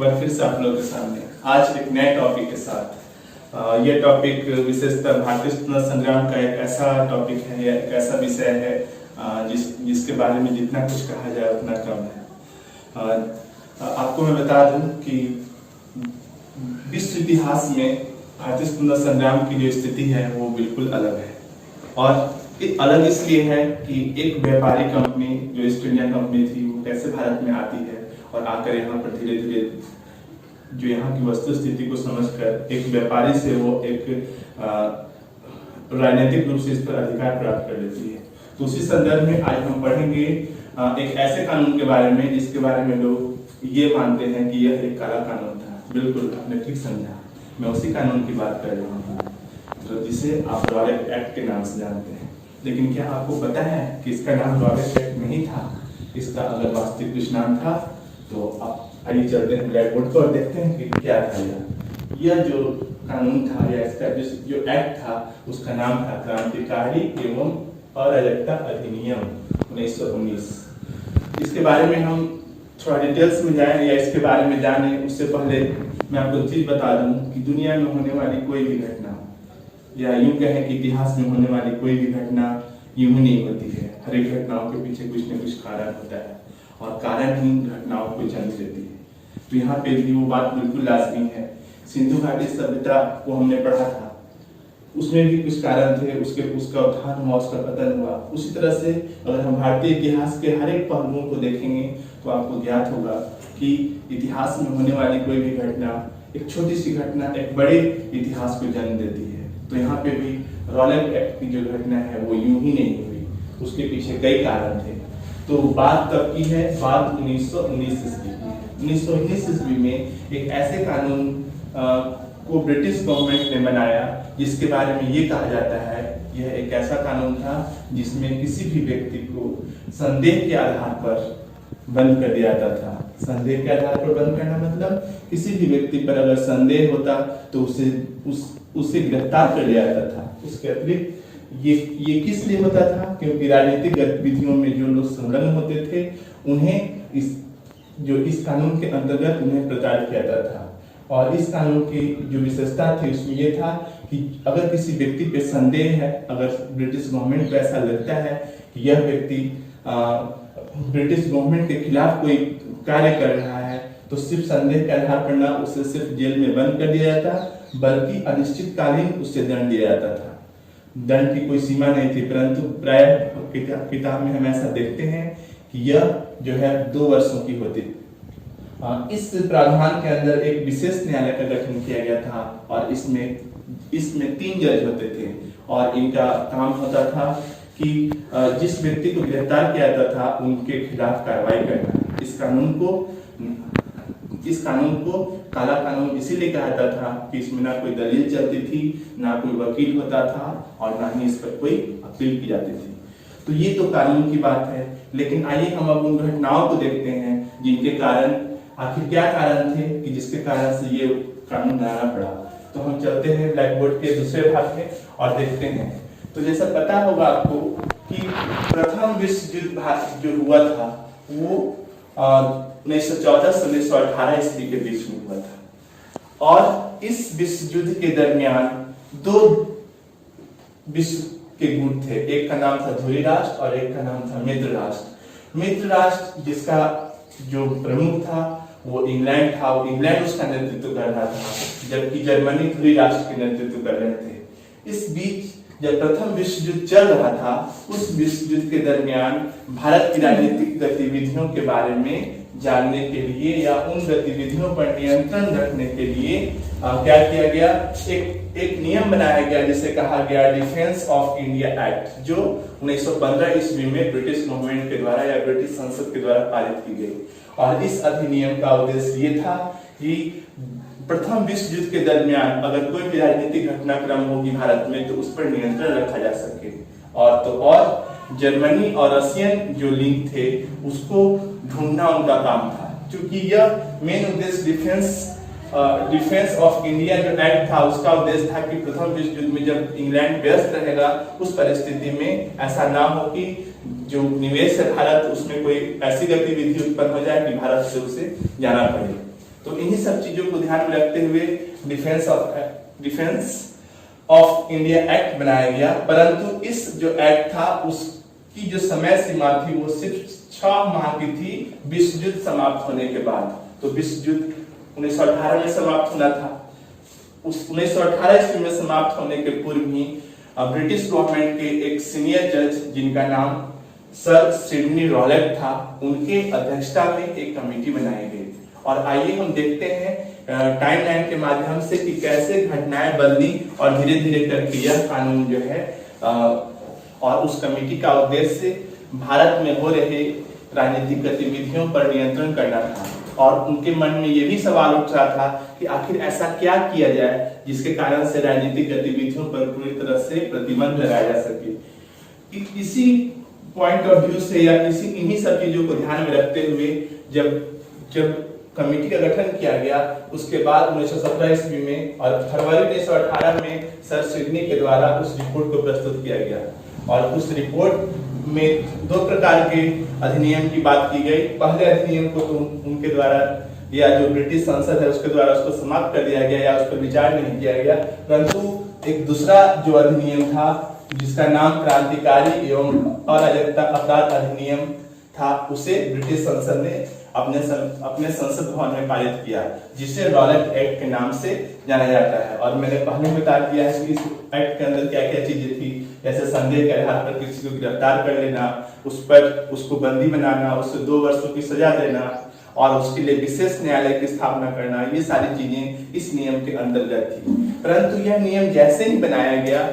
बार फिर से आप लोगों के सामने आज एक नए टॉपिक के साथ। यह टॉपिक विशेषतः भारतीय स्वतंत्रता संग्राम का एक ऐसा टॉपिक है या एक ऐसा विषय है जिसके बारे में जितना कुछ कहा जाए उतना कम है। आपको मैं बता दूं कि विश्व इतिहास में भारतीय स्वतंत्रता संग्राम की जो स्थिति है वो बिल्कुल अलग है। और अलग इसलिए है कि एक व्यापारी कंपनी जो ईस्ट इंडिया कंपनी थी वो कैसे भारत में आती है और आकर यहाँ पर धीरे धीरे जो यहाँ की वस्तु स्थिति को समझकर एक व्यापारी से वो एक राजनीतिक रूप से इस पर अधिकार प्राप्त कर लेती है। तो उसी संदर्भ में आज हम पढ़ेंगे एक ऐसे कानून के बारे में जिसके बारे में लोग ये मानते हैं कि यह एक काला कानून था। बिल्कुल आपने ठीक समझा, मैं उसी कानून की बात कर रहा हूँ तो जिसे आप रॉलेट एक्ट के नाम से जानते हैं। लेकिन क्या आपको पता है कि इसका नाम रॉलेट एक्ट नहीं था? इसका अगर वास्तविक कुछ नाम था तो आप आइए चलते हैं ब्लैक बोर्ड पर और देखते हैं कि क्या था। यह जो कानून था या इसका जो एक्ट था उसका नाम था क्रांतिकारी एवं अराजकता अधिनियम 1919। इसके बारे में हम थोड़ा डिटेल्स में जाएं या इसके बारे में जाने उससे पहले मैं आपको एक चीज बता दूं कि दुनिया में होने वाली कोई भी घटना या यूं कहें कि इतिहास में होने वाली कोई भी घटना यूं ही नहीं होती है। हर एक घटनाओं के पीछे कुछ न कुछ कारण होता है और कारण ही घटनाओं को जन्म देती है। तो यहाँ पे भी वो बात बिल्कुल लाजमी है। सिंधु घाटी सभ्यता को हमने पढ़ा था, उसमें भी कुछ कारण थे, उसका उत्थान हुआ, उसका पतन हुआ। उसी तरह से अगर हम भारतीय इतिहास के हर एक पहलुओं को देखेंगे तो आपको ज्ञात होगा कि इतिहास में होने वाली कोई भी घटना, एक छोटी सी घटना एक बड़े इतिहास को जन्म देती है। तो यहाँ पे भी रॉलेट एक्ट की जो घटना है वो यूं ही नहीं हुई, उसके पीछे कई कारण थे। तो बात कब की है? बात 1919 ईस्वी की है। 1919 ईस्वी में एक ऐसे कानून को ब्रिटिश गवर्नमेंट ने बनाया जिसके बारे में ये कहा जाता है यह एक ऐसा कानून था जिसमें किसी भी व्यक्ति को संदेह के आधार पर बंद कर दिया जाता था। संदेह के आधार पर बंद करना मतलब किसी भी व्यक्ति पर अगर संदेह होता तो उसे गिरफ्तार कर लिया जाता था। उसके अतिरिक्त ये किस लिए होता था? क्योंकि राजनीतिक गतिविधियों में जो लोग संलग्न होते थे उन्हें इस कानून के अंतर्गत उन्हें प्रचारित किया जाता था। और इस कानून की जो विशेषता थी उसमें यह था कि अगर किसी व्यक्ति पे संदेह है, अगर ब्रिटिश गवर्नमेंट को ऐसा लगता है कि यह व्यक्ति ब्रिटिश गवर्नमेंट के खिलाफ कोई कार्य कर रहा है तो सिर्फ संदेह के आधार पर ना उसे सिर्फ जेल में बंद कर दिया जाता बल्कि अनिश्चितकालीन उससे दंड दिया जाता था। दंड की कोई सीमा नहीं थी, परंतु प्राय किताब में हम ऐसा देखते हैं कि यह जो है 2 वर्षों की होती थी। इस प्रावधान के अंदर एक विशेष न्यायालय का गठन किया गया था और इसमें 3 जज होते थे और इनका काम होता था कि जिस व्यक्ति को गिरफ्तार किया जाता था उनके खिलाफ कार्रवाई करना। इस कानून को काला कानून इसीलिए कहा जाता था कि इसमें ना कोई दलील चलती थी, ना कोई वकील होता था और ना ही इस पर कोई अपील की जाती थी। तो ये तो कानून की बात है। लेकिन आइए हम अब उन घटनाओं को देखते हैं जिनके कारण आखिर क्या कारण थे कि जिसके कारण से ये कानून बनाना पड़ा। तो हम चलते हैं ब्लैक बोर्ड के दूसरे भाग में और देखते हैं। तो जैसा पता होगा आपको कि प्रथम विश्व युद्ध जो हुआ था वो 1914 से 1918 ईस्वी के बीच में हुआ था। और इस विश्व युद्ध के दरमियान 2 विश्व के गुट थे, एक का नाम था ध्रुवी राष्ट्र और एक का नाम था मित्र राष्ट्र। मित्र राष्ट्र जिसका जो प्रमुख था वो इंग्लैंड था, वो इंग्लैंड उसका नेतृत्व कर रहा था, जबकि जर्मनी ध्रुवी राष्ट्र के नेतृत्व कर रहे थे। इस बीच जब प्रथम विश्व युद्ध चल रहा था उस विश्व युद्ध के दरमियान भारत की राजनीतिक गतिविधियों के बारे में जानने के लिए या उन गतिविधियों पर नियंत्रण रखने के लिए क्या किया गया? एक नियम बनाया गया जिसे कहा गया डिफेंस ऑफ इंडिया एक्ट, जो 1915 ईस्वी में ब्रिटिश गवर्नमेंट के द्वारा या ब्रिटिश संसद के द्वारा पारित की गई। और इस अधिनियम का उद्देश्य ये था कि प्रथम विश्व युद्ध के दरमियान अगर कोई भी राजनीतिक घटनाक्रम होगी भारत में तो उस पर नियंत्रण रखा जा सके। और जर्मनी और रशियन जो लिंक थे उसको ढूंढना उनका काम था। क्योंकि यह मेन उद्देश्य डिफेंस ऑफ इंडिया जो एक्ट था उसका उद्देश्य था कि प्रथम विश्व युद्ध में जब इंग्लैंड व्यस्त रहेगा उस परिस्थिति में ऐसा ना हो कि जो निवेश है भारत उसमें कोई ऐसी गतिविधि उत्पन्न हो जाए कि भारत से उसे जाना पड़े। तो इन्हीं सब चीजों को ध्यान में रखते हुए डिफेंस ऑफ इंडिया एक्ट बनाया गया। परंतु इस जो एक्ट था उसकी जो समय सीमा थी वो सिर्फ 6 माह की थी विश्व युद्ध समाप्त होने के बाद। तो विश्व युद्ध 1918 में समाप्त होना था। उस 1918 ईस्वी में समाप्त होने के पूर्व ही ब्रिटिश गवर्नमेंट के एक सीनियर जज जिनका नाम सर सिडनी रॉलेट था, उनके अध्यक्षता में एक कमेटी बनाई गई। और आइए हम देखते हैं टाइमलाइन के माध्यम से कि कैसे घटनाएं बदली और धीरे धीरे करके यह कानून जो है और उस कमेटी का उद्देश्य भारत में हो रहे राजनीतिक गतिविधियों पर नियंत्रण करना था। और उनके मन में यह भी सवाल उठ रहा था कि आखिर ऐसा क्या किया जाए जिसके कारण से राजनीतिक गतिविधियों पर पूरी तरह से प्रतिबंध लगाया जा सके। इसी पॉइंट ऑफ व्यू से या इन्हीं सब चीजों को ध्यान में रखते हुए जब कमेटी का गठन किया गया, उसके बाद 1917 ईस्वी में और फरवरी 1918 में सर सिडनी के द्वारा उस रिपोर्ट को प्रस्तुत किया गया। और उस रिपोर्ट में 2 प्रकार के अधिनियम की बात की गई। पहले अधिनियम को तो उनके द्वारा या जो ब्रिटिश संसद है उसके द्वारा उसको समाप्त कर दिया गया या उस पर विचार नहीं किया गया, परंतु एक दूसरा जो अधिनियम था जिसका नाम क्रांतिकारी एवं अराजकता अपराध अधिनियम था, उसे ब्रिटिश संसद ने अपने संसद भवन में पारित किया, जिसे रॉलेट एक्ट के नाम से जाना जाता है। और मैंने पहले बता दिया है कि इस एक्ट के अंदर क्या क्या चीजें थी, जैसे संदेह के आधार पर किसी को गिरफ्तार कर लेना, उसको बंदी बनाना, उससे 2 वर्षों की सजा देना और उसके लिए विशेष न्यायालय की स्थापना करना, ये सारी चीजें इस नियम के अंतर्गत थी। परंतु यह नियम जैसे ही बनाया गया,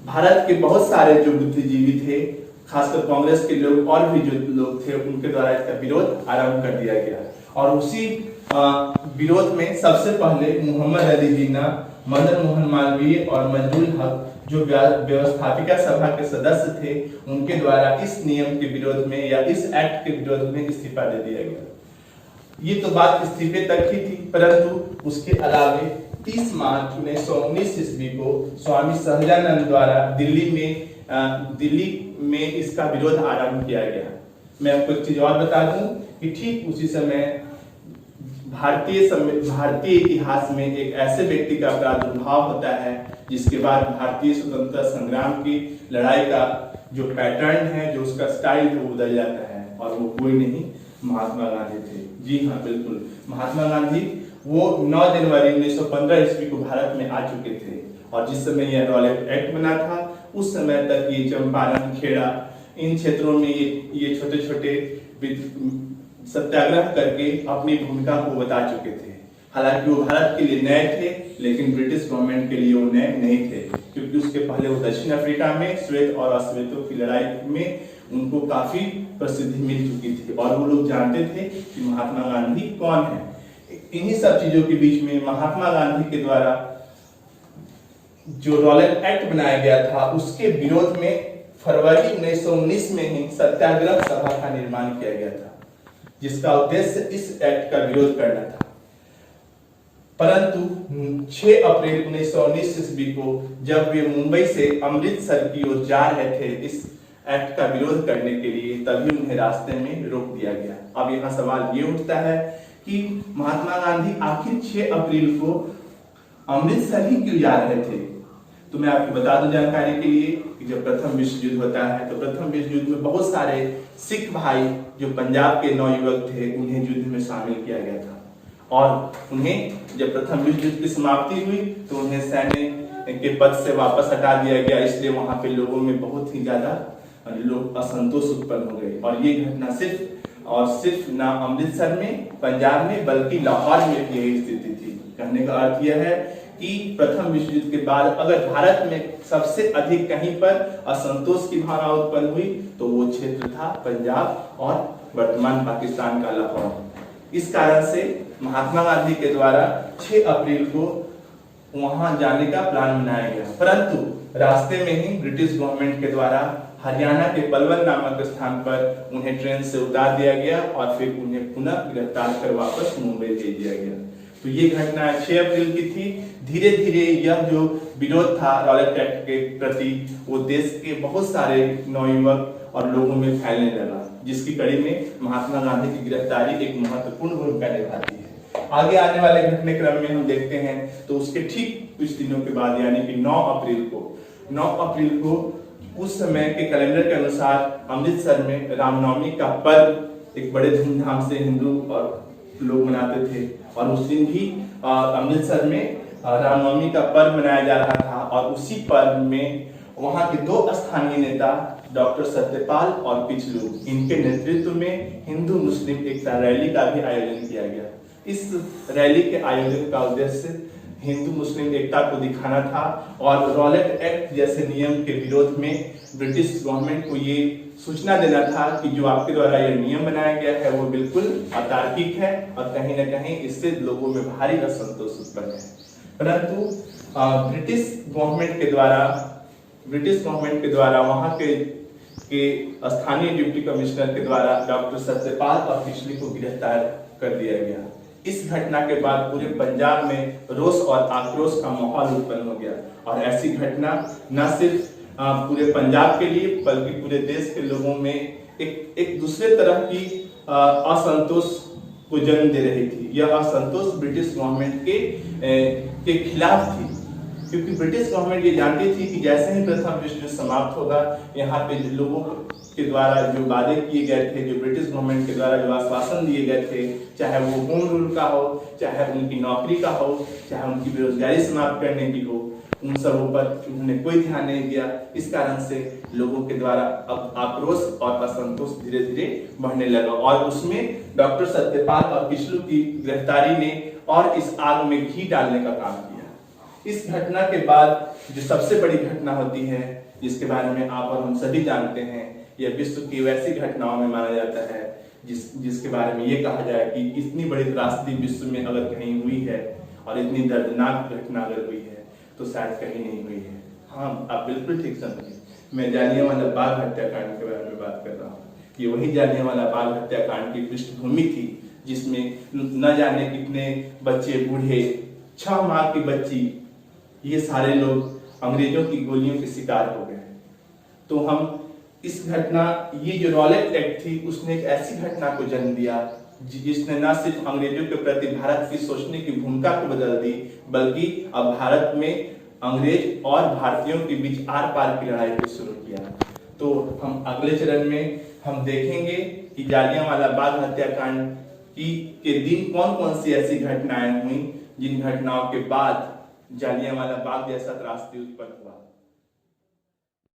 भारत के बहुत सारे जो बुद्धिजीवी थे, खासकर कांग्रेस के लोग और भी जो लोग थे, उनके द्वारा इसका विरोध आरंभ कर दिया गया। और उसी विरोध में सबसे पहले मोहम्मद अली जिन्ना, मदन मोहन मालवीय और मंजूर हक जो व्यवस्थापिका सभा के सदस्य थे, उनके द्वारा इस नियम के विरोध में या इस एक्ट के विरोध में इस्तीफा दे दिया गया। ये तो बात इस्तीफे तक ही थी, परंतु उसके अलावे 30 मार्च 1919 ईस्वी को स्वामी सहजानंद द्वारा दिल्ली में इसका विरोध आरंभ किया गया। मैं आपको एक चीज और बता दूं कि ठीक उसी समय भारतीय इतिहास में एक ऐसे व्यक्ति का प्रादुर्भाव होता है जिसके बाद भारतीय स्वतंत्रता संग्राम की लड़ाई का जो पैटर्न है, जो उसका स्टाइल है, वो बदल जाता है। और वो कोई नहीं, महात्मा गांधी थे। जी हाँ, बिल्कुल, महात्मा गांधी वो 9 जनवरी 1915 ईस्वी को भारत में आ चुके थे। और जिस समय यह रॉलेट एक्ट बना था, उस समय तक ये चंपारण, खेड़ा, इन क्षेत्रों में ये छोटे छोटे सत्याग्रह करके अपनी भूमिका को बता चुके थे। हालांकि वो भारत के लिए नए थे, लेकिन ब्रिटिश गवर्नमेंट के लिए वो नए नहीं थे, क्योंकि उसके पहले वो दक्षिण अफ्रीका में श्वेत और अश्वेतों की लड़ाई में उनको काफी प्रसिद्धि मिल चुकी थी और वो लोग जानते थे कि महात्मा गांधी कौन है। इन्हीं सब चीजों के बीच में महात्मा गांधी के द्वारा जो रॉलेट एक्ट बनाया गया था, उसके विरोध में फरवरी 1919 में ही सत्याग्रह सभा का निर्माण किया गया था, जिसका उद्देश्य इस एक्ट का विरोध करना था। परंतु 6 अप्रैल 1919 ईस्वी को जब वे मुंबई से अमृतसर की ओर जा रहे थे इस एक्ट का विरोध करने के लिए, तभी उन्हें रास्ते में रोक दिया गया। अब यहाँ सवाल ये उठता है कि महात्मा गांधी आखिर 6 अप्रैल को अमृतसर ही क्यों जा रहे थे? तो मैं आपको बता दूं जानकारी के लिए कि जब प्रथम विश्व युद्ध होता है, तो प्रथम विश्व युद्ध में बहुत सारे सिख भाई जो पंजाब के नौयुवक थे, उन्हें युद्ध में शामिल किया गया था। और उन्हें जब प्रथम विश्व युद्ध की समाप्ति हुई तो उन्हें सैन्य के पद से वापस हटा दिया गया। इसलिए वहां पे लोगों में बहुत ही ज्यादा लोग असंतोष उत्पन्न हो गए। और ये घटना सिर्फ ना अमृतसर में, पंजाब में, बल्कि लाहौर में भी यही स्थिति थी। कहने का अर्थ यह है कि प्रथम विश्व युद्ध के बाद अगर भारत में सबसे अधिक कहीं पर असंतोष की भावना उत्पन्न हुई तो वो क्षेत्र था पंजाब और वर्तमान पाकिस्तान का लाहौर। इस कारण से महात्मा गांधी के द्वारा 6 अप्रैल को वहां जाने का प्लान बनाया गया। परंतु रास्ते में ही ब्रिटिश गवर्नमेंट के द्वारा हरियाणा के पलवल नामक स्थान पर उन्हें ट्रेन से उतार दिया गया और फिर उन्हें पुनः गिरफ्तार कर वापस मुंबई भेज दिया गया। तो ये घटना 6 अप्रैल की थी। धीरे धीरे यह जो विरोध था रॉलेट एक्ट के प्रति, वो देश के बहुत सारे नौयुवक और लोगों में फैलने लगा, जिसकी कड़ी में महात्मा गांधी की गिरफ्तारी एक महत्वपूर्ण भूमिका निभाती है। आगे आने वाले घटने क्रम में हम देखते हैं तो उसके ठीक कुछ दिनों के बाद यानी कि 9 अप्रैल को उस समय के कैलेंडर के अनुसार अमृतसर में रामनवमी का पर्व एक बड़े धूमधाम से हिंदू और लोग मनाते थे और उस दिन भी अमृतसर में रामनवमी का पर्व मनाया जा रहा था और उसी पर्व में वहां के 2 स्थानीय नेता डॉक्टर सत्यपाल और पिचलू इनके नेतृत्व में हिंदू मुस्लिम एकता रैली का भी आयोजन किया गया। इस रैली के आयोजन का उद्देश्य हिंदू मुस्लिम एकता को दिखाना था और रॉलेट एक्ट जैसे नियम के विरोध में ब्रिटिश गवर्नमेंट को ये सूचना देना था कि जो आपके द्वारा ये नियम बनाया गया है वो बिल्कुल अतार्किक है और कहीं ना कहीं इससे लोगों में भारी असंतोष उत्पन्न है। परंतु ब्रिटिश गवर्नमेंट के द्वारा वहां के स्थानीय डिप्टी कमिश्नर के द्वारा डॉक्टर सत्यपाल और पिचलू को गिरफ्तार कर दिया गया। इस घटना के बाद पूरे पंजाब में रोष और आक्रोश का माहौल उत्पन्न हो गया और ऐसी घटना न सिर्फ पूरे पंजाब के लिए बल्कि पूरे देश के लोगों में एक दूसरे तरह की असंतोष को जन्म दे रही थी। यह असंतोष ब्रिटिश गवर्नमेंट के खिलाफ थी, क्योंकि ब्रिटिश गवर्नमेंट ये जानती थी कि जैसे ही प्रथम विश्व युद्ध समाप्त होगा, यहाँ पे लोगों के द्वारा जो वादे किए गए थे, जो ब्रिटिश गवर्नमेंट के द्वारा जो आश्वासन दिए गए थे, चाहे वो होम रूल का हो, चाहे उनकी नौकरी का हो, चाहे उनकी बेरोजगारी समाप्त करने की हो, उन सबों पर उन्होंने कोई ध्यान नहीं दिया। इस कारण से लोगों के द्वारा अब आक्रोश और असंतोष धीरे धीरे बढ़ने लगा और उसमें डॉक्टर सत्यपाल और पिचलू की गिरफ्तारी ने और इस आग में घी डालने का काम किया। इस घटना के बाद जो सबसे बड़ी घटना होती है, जिसके बारे में आप और हम सभी जानते हैं, यह विश्व की वैसी घटनाओं में माना जाता है जिसके बारे में ये कहा जाए कि इतनी बड़ी त्रासदी विश्व में अगर कहीं हुई है और इतनी दर्दनाक घटना अगर हुई है तो शायद कहीं नहीं हुई है। हाँ, आप बिल्कुल ठीक समझिए, मैं जालियांवाला बाग हत्याकांड के बारे में बात कर रहा हूँ। ये वही जालियांवाला बाग हत्याकांड की पृष्ठभूमि थी जिसमें न जाने कितने बच्चे, बूढ़े, 6 माह की बच्ची, ये सारे लोग अंग्रेजों की गोलियों के शिकार हो गए। तो हम इस घटना, ये जो रॉलेट एक्ट थी, उसने एक ऐसी घटना को जन्म दिया जिसने न सिर्फ अंग्रेजों के प्रति भारत की सोचने की भूमिका को बदल दी, बल्कि अब भारत में अंग्रेज और भारतीयों के बीच आर पार की लड़ाई को शुरू किया। तो हम अगले चरण में हम देखेंगे कि जालियांवाला बाग हत्याकांड के दिन कौन कौन सी ऐसी घटनाएं हुई जिन घटनाओं के बाद जालियांवाला बाग जैसा त्रासदी उत्पन्न हुआ।